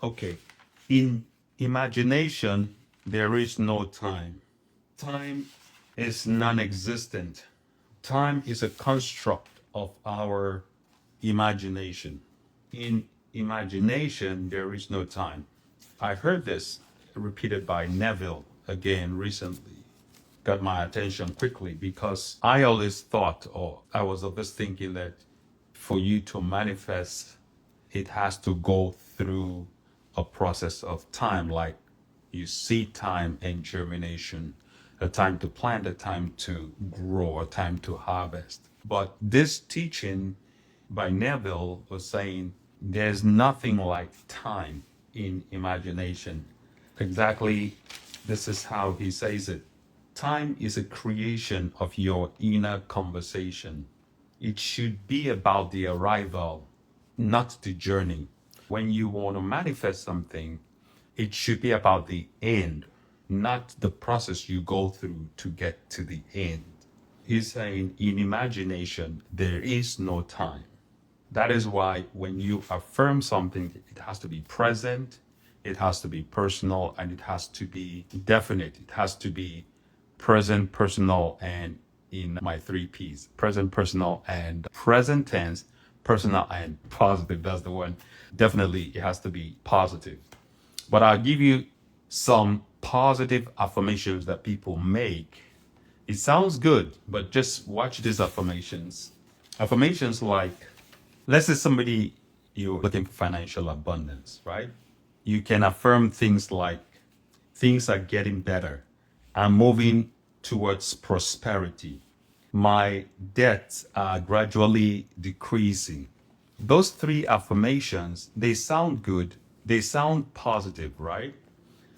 Okay. In imagination, there is no time. Time is non-existent. Time is a construct of our imagination. In imagination, there is no time. I heard this repeated by Neville again recently. Got my attention quickly because I always thought, or I was always thinking that for you to manifest, it has to go through a process of time, like you see time and germination, a time to plant, a time to grow, a time to harvest. But this teaching by Neville was saying there's nothing like time in imagination. Exactly, this is how he says it. Time is a creation of your inner conversation. It should be about the arrival, not the journey. When you want to manifest something, it should be about the end, not the process you go through to get to the end. He's saying in imagination, there is no time. That is why when you affirm something, it has to be present, it has to be personal, and it has to be definite. It has to be present, personal, and in my three P's: present, personal, and present tense, personal, and positive. That's the one. Definitely, it has to be positive. But I'll give you some positive affirmations that people make. It sounds good, but just watch these affirmations. Affirmations like, let's say somebody, you're looking for financial abundance, right? You can affirm things like, things are getting better. I'm moving towards prosperity. My debts are gradually decreasing. Those three affirmations, they sound good. They sound positive, right?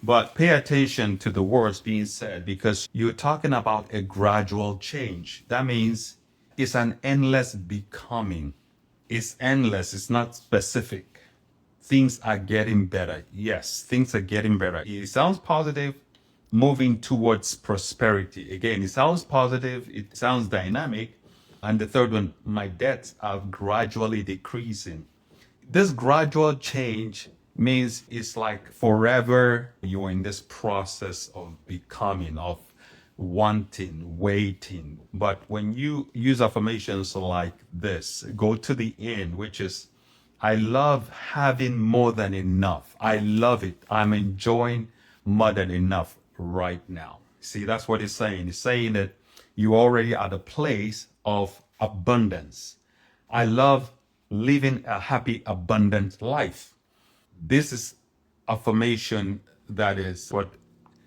But pay attention to the words being said because you're talking about a gradual change. That means it's an endless becoming. It's endless, it's not specific. Things are getting better. Yes, things are getting better. It sounds positive, moving towards prosperity. Again, it sounds positive, it sounds dynamic. And the third one, my debts are gradually decreasing. This gradual change means it's like forever you're in this process of becoming, of wanting, waiting. But when you use affirmations like this, go to the end, which is, I love having more than enough. I love it. I'm enjoying more than enough right now. See, that's what it's saying. It's saying that you already at a place of abundance. I love living a happy, abundant life. This is affirmation that is what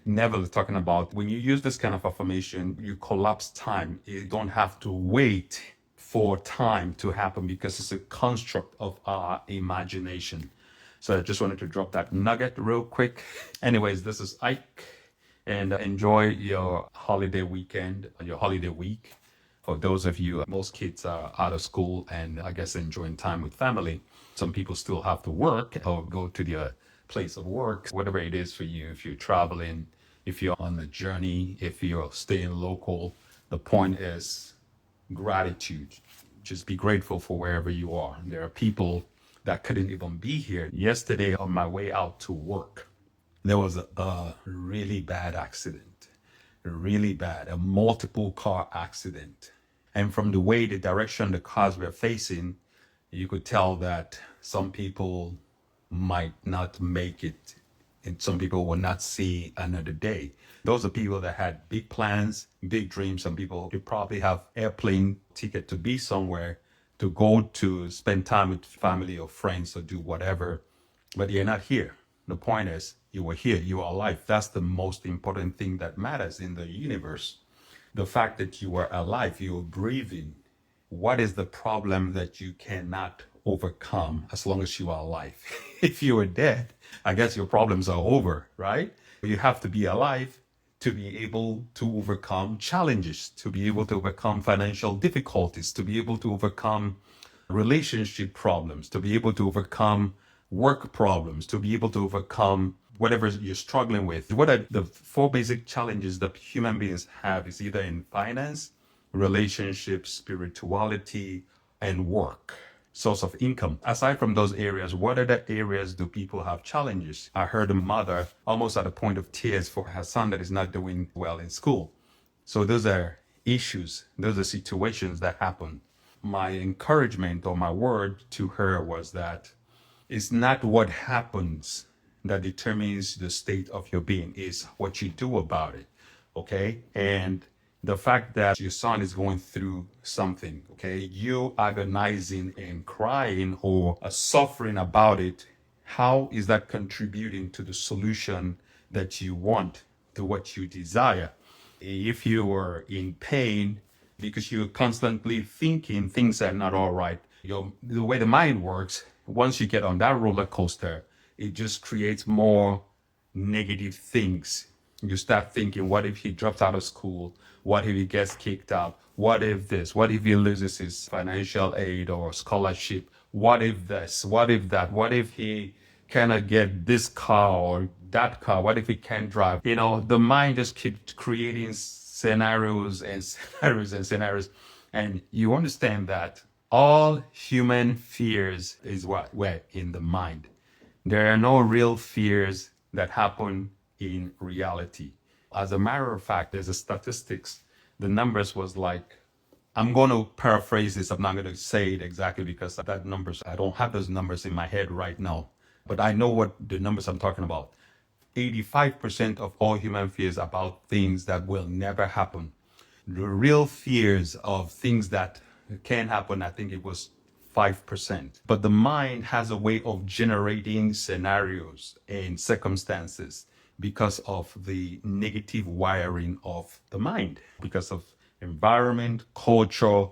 Neville is talking about. When you use this kind of affirmation, you collapse time. You don't have to wait for time to happen because it's a construct of our imagination. So I just wanted to drop that nugget real quick. Anyways, this is Ike, and enjoy your holiday weekend, your holiday week. For those of you, most kids are out of school and I guess enjoying time with family. Some people still have to work or go to their place of work, whatever it is for you. If you're traveling, if you're on a journey, if you're staying local, the point is gratitude. Just be grateful for wherever you are. There are people that couldn't even be here. Yesterday, on my way out to work, there was a really bad accident, really bad, a multiple car accident. And from the way the direction the cars were facing, you could tell that some people might not make it and some people will not see another day. Those are people that had big plans, big dreams. Some people they probably have airplane ticket to be somewhere, to go to spend time with family or friends or do whatever, but you're not here. The point is you were here, you are alive. That's the most important thing that matters in the universe. The fact that you are alive, you're breathing. What is the problem that you cannot overcome as long as you are alive? If you are dead, I guess your problems are over, right? You have to be alive to be able to overcome challenges, to be able to overcome financial difficulties, to be able to overcome relationship problems, to be able to overcome work problems, to be able to overcome whatever you're struggling with. What are the four basic challenges that human beings have is either in finance, relationships, spirituality, and work. source of income. Aside from those areas, what other areas do people have challenges? I heard a mother almost at a point of tears for her son that is not doing well in school. So those are issues, those are situations that happen. My encouragement or my word to her was that it's not what happens that determines the state of your being, is what you do about it. Okay. And the fact that your son is going through something, okay, you agonizing and crying or suffering about it, how is that contributing to the solution that you want, to what you desire? If you are in pain because you're constantly thinking things are not all right, the way the mind works, once you get on that roller coaster, it just creates more negative things. You start thinking, what if he drops out of school? What if he gets kicked out? What if this? What if he loses his financial aid or scholarship? What if this? What if that? What if he cannot get this car or that car? What if he can't drive? The mind just keeps creating scenarios and scenarios and scenarios. And you understand that all human fears is what? Where? In the mind. There are no real fears that happen in reality. As a matter of fact, there's a statistics. The numbers was like, I'm going to paraphrase this. I'm not going to say it exactly because that numbers, I don't have those numbers in my head right now, but I know what the numbers I'm talking about. 85% of all human fears about things that will never happen. The real fears of things that can happen, I think it was 5%. But the mind has a way of generating scenarios and circumstances because of the negative wiring of the mind, because of environment, culture,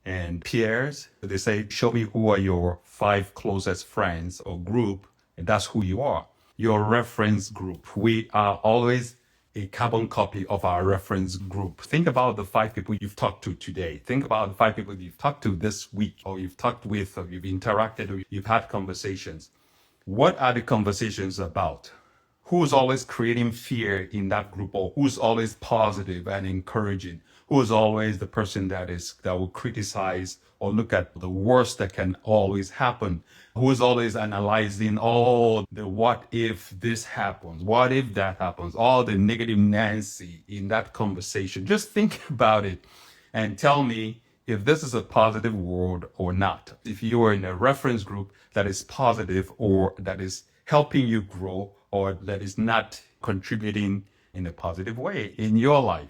and peers. They say, show me who are your 5 closest friends or group, and that's who you are. Your reference group. We are always a carbon copy of our reference group. Think about the 5 people you've talked to today. Think about the 5 people you've talked to this week, or you've talked with, or you've interacted, or you've had conversations. What are the conversations about? Who's always creating fear in that group, or who's always positive and encouraging? Who's always the person that will criticize or look at the worst that can always happen? Who's always analyzing all the what if this happens, what if that happens, all the negative Nancy in that conversation? Just think about it and tell me if this is a positive word or not. If you are in a reference group that is positive or that is helping you grow or that is not contributing in a positive way in your life.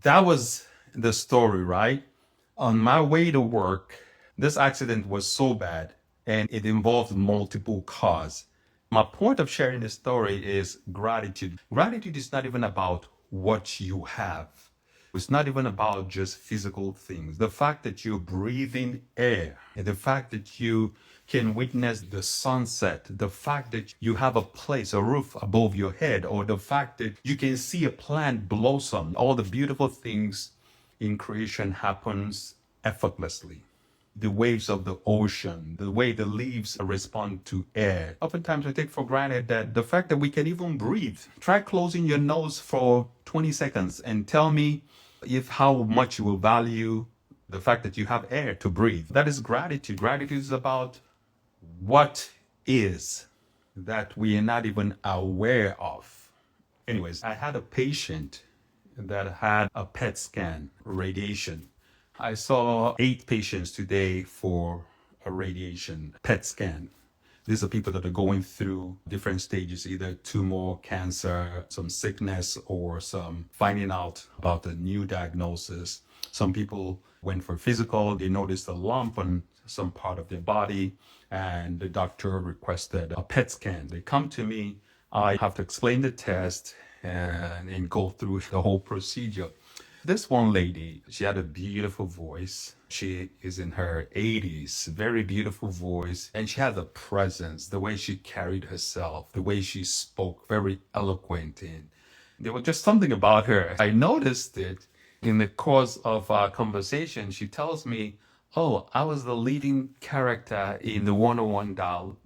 That was the story, right? On my way to work, this accident was so bad and it involved multiple cars. My point of sharing this story is gratitude. Gratitude is not even about what you have. It's not even about just physical things. The fact that you're breathing air, and the fact that you can witness the sunset, the fact that you have a place, a roof above your head, or the fact that you can see a plant blossom, all the beautiful things in creation happens effortlessly. The waves of the ocean, the way the leaves respond to air. Oftentimes we take for granted that the fact that we can even breathe. Try closing your nose for 20 seconds and tell me if how much you will value the fact that you have air to breathe. That is gratitude. Gratitude is about what is that we are not even aware of. Anyways, I had a patient that had a PET scan radiation. I saw 8 patients today for a radiation PET scan. These are people that are going through different stages, either tumor, cancer, some sickness, or some finding out about a new diagnosis. Some people went for physical, they noticed a lump on some part of their body, and the doctor requested a PET scan. They come to me, I have to explain the test and go through the whole procedure. This one lady, she had a beautiful voice. She is in her 80s, very beautiful voice. And she had a presence, the way she carried herself, the way she spoke, very eloquent. And there was just something about her. I noticed it in the course of our conversation. She tells me, oh, I was the leading character in the 101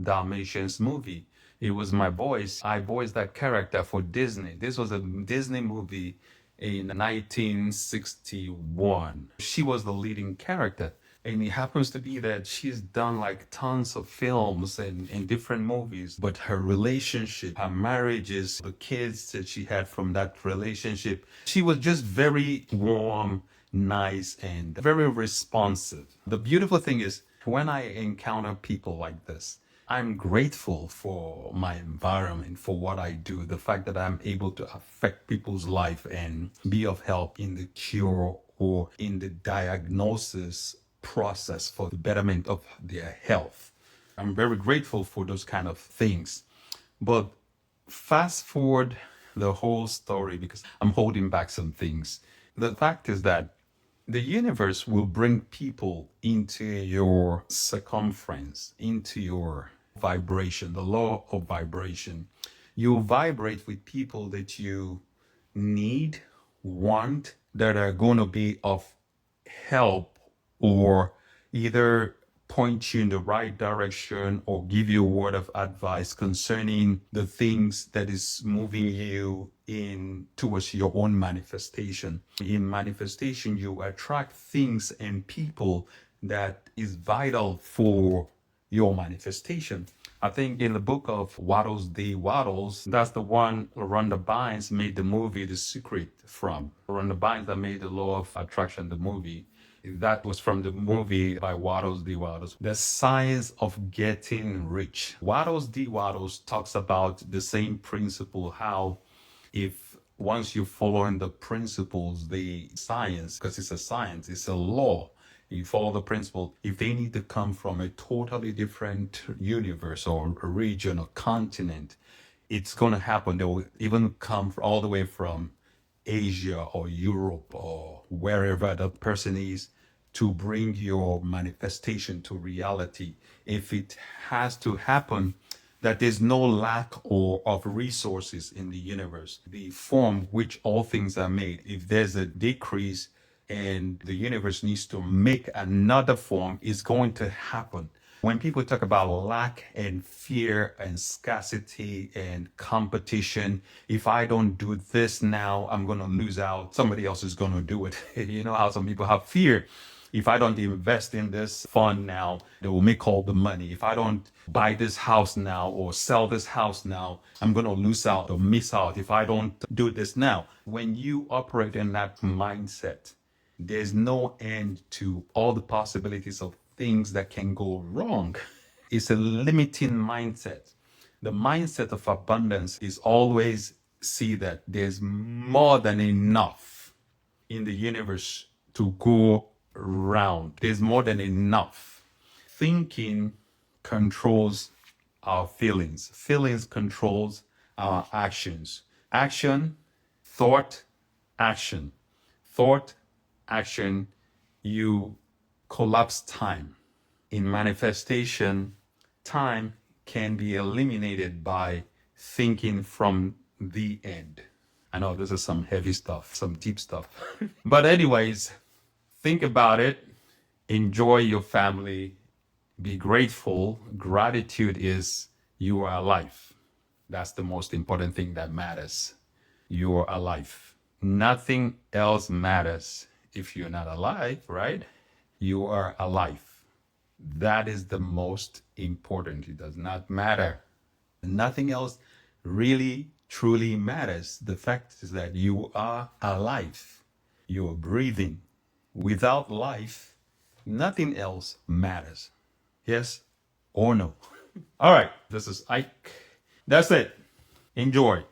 Dalmatians movie. It was my voice. I voiced that character for Disney. This was a Disney movie in 1961. She was the leading character. And it happens to be that she's done like tons of films and different movies, but her relationship, her marriages, the kids that she had from that relationship, she was just very warm, nice, and very responsive. The beautiful thing is, when I encounter people like this, I'm grateful for my environment, for what I do, the fact that I'm able to affect people's life and be of help in the cure or in the diagnosis process for the betterment of their health. I'm very grateful for those kind of things. But fast forward the whole story because I'm holding back some things. The fact is that the universe will bring people into your circumference, into your vibration, the law of vibration. You vibrate with people that you need, want, that are going to be of help or either point you in the right direction or give you a word of advice concerning the things that is moving you in towards your own manifestation. In manifestation, you attract things and people that is vital for your manifestation. I think in the book of Waddles Dee Waddles, that's the one Rhonda Bynes made the movie The Secret from. Rhonda Bynes that made the Law of Attraction, the movie. That was from the movie by Waddles Dee Waddles, The Science of Getting Rich. Waddles Dee Waddles talks about the same principle, how if once you follow in the principles, the science, because it's a science, it's a law, you follow the principle, if they need to come from a totally different universe or a region or continent, it's going to happen. They will even come all the way from Asia or Europe or wherever the person is to bring your manifestation to reality. If it has to happen, that there's no lack or of resources in the universe, the form which all things are made. If there's a decrease and the universe needs to make another form, it's going to happen. When people talk about lack and fear and scarcity and competition, if I don't do this now, I'm going to lose out. Somebody else is going to do it. You know how some people have fear. If I don't invest in this fund now, they will make all the money. If I don't buy this house now or sell this house now, I'm going to lose out or miss out if I don't do this now. When you operate in that mindset, there's no end to all the possibilities of things that can go wrong. It's a limiting mindset. The mindset of abundance is always see that there's more than enough in the universe to go around. There's more than enough. Thinking controls our feelings. Feelings controls our actions. Action, thought, action. Thought, action, you collapse time. In manifestation, time can be eliminated by thinking from the end. I know this is some heavy stuff, some deep stuff. But anyways, think about it. Enjoy your family. Be grateful. Gratitude is you are alive. That's the most important thing that matters. You are alive. Nothing else matters if you're not alive, right? You are alive. That is the most important. It does not matter. Nothing else really, truly matters. The fact is that you are alive. You're breathing. Without life, nothing else matters. Yes or no? All right, this is Ike. That's it. Enjoy.